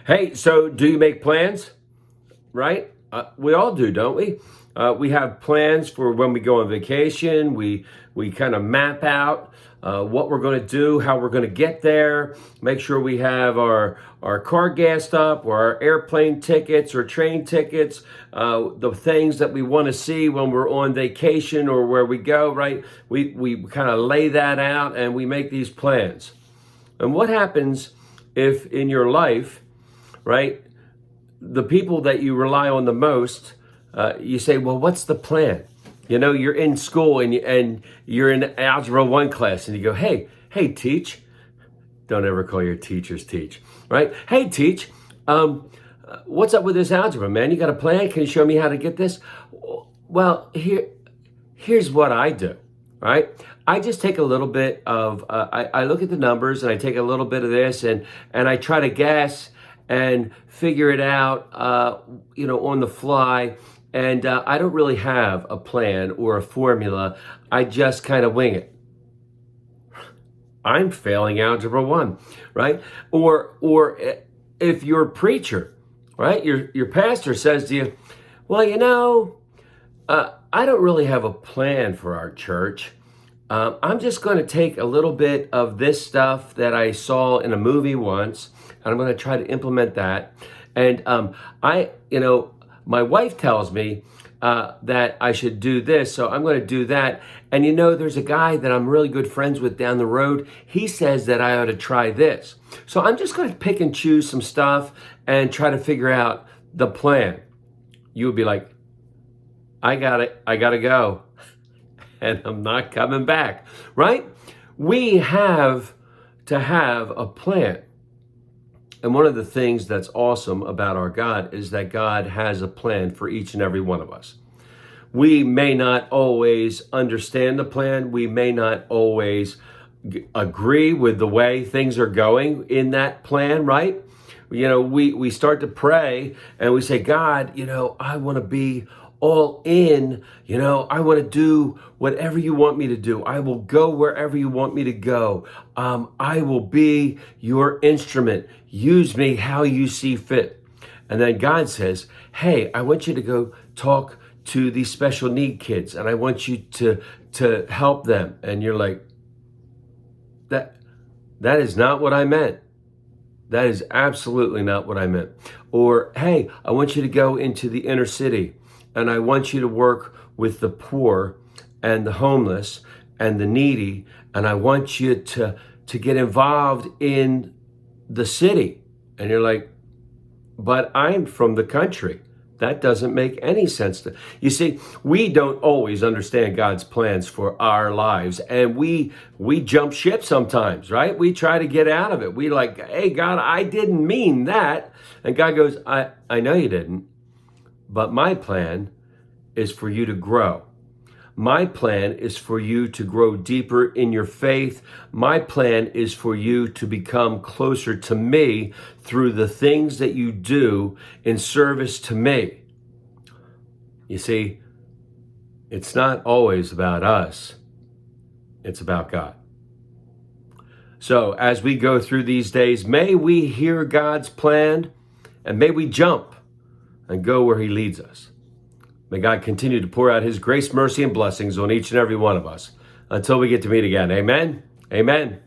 Hey, so do you make plans? Right? We all do, don't we? We have plans for when we go on vacation. We kind of map out what we're going to do, how we're going to get there. Make sure we have our car gassed up, or our airplane tickets or train tickets. The things that we want to see when we're on vacation or where we go. Right? We kind of lay that out and we make these plans. And what happens if in your life, right, the people that you rely on the most, you say, well, what's the plan? You know, you're in school and you're in Algebra 1 class and you go, hey, teach. Don't ever call your teachers teach, right? Hey, teach, what's up with this algebra, man? You got a plan? Can you show me how to get this? Well, here's what I do, right? I just take a little bit of, I look at the numbers and I take a little bit of this and I try to guess and figure it out, on the fly. And I don't really have a plan or a formula. I just kind of wing it. I'm failing Algebra 1, right? Or if you're a preacher, right? Your pastor says to you, well, I don't really have a plan for our church. I'm just going to take a little bit of this stuff that I saw in a movie once, and I'm going to try to implement that. And my wife tells me that I should do this, so I'm going to do that. And there's a guy that I'm really good friends with down the road. He says that I ought to try this. So I'm just going to pick and choose some stuff and try to figure out the plan. You would be like, I got it. I got to go. And I'm not coming back, right? We have to have a plan. And one of the things that's awesome about our God is that God has a plan for each and every one of us. We may not always understand the plan. We may not always agree with the way things are going in that plan, right? We start to pray and we say, God, I want to be all in. I want to do whatever you want me to do. I will go wherever you want me to go. I will be your instrument. Use me how you see fit. And then God says, hey, I want you to go talk to these special need kids and I want you to help them. And you're like, that is not what I meant. That is absolutely not what I meant. Or, hey, I want you to go into the inner city and I want you to work with the poor and the homeless and the needy. And I want you to get involved in the city. And you're like, but I'm from the country. That doesn't make any sense. You see, we don't always understand God's plans for our lives. And we jump ship sometimes, right? We try to get out of it. We like, hey, God, I didn't mean that. And God goes, I know you didn't. But my plan is for you to grow. My plan is for you to grow deeper in your faith. My plan is for you to become closer to me through the things that you do in service to me. You see, it's not always about us. It's about God. So as we go through these days, may we hear God's plan and may we jump and go where he leads us. May God continue to pour out his grace, mercy, and blessings on each and every one of us until we get to meet again. Amen. Amen.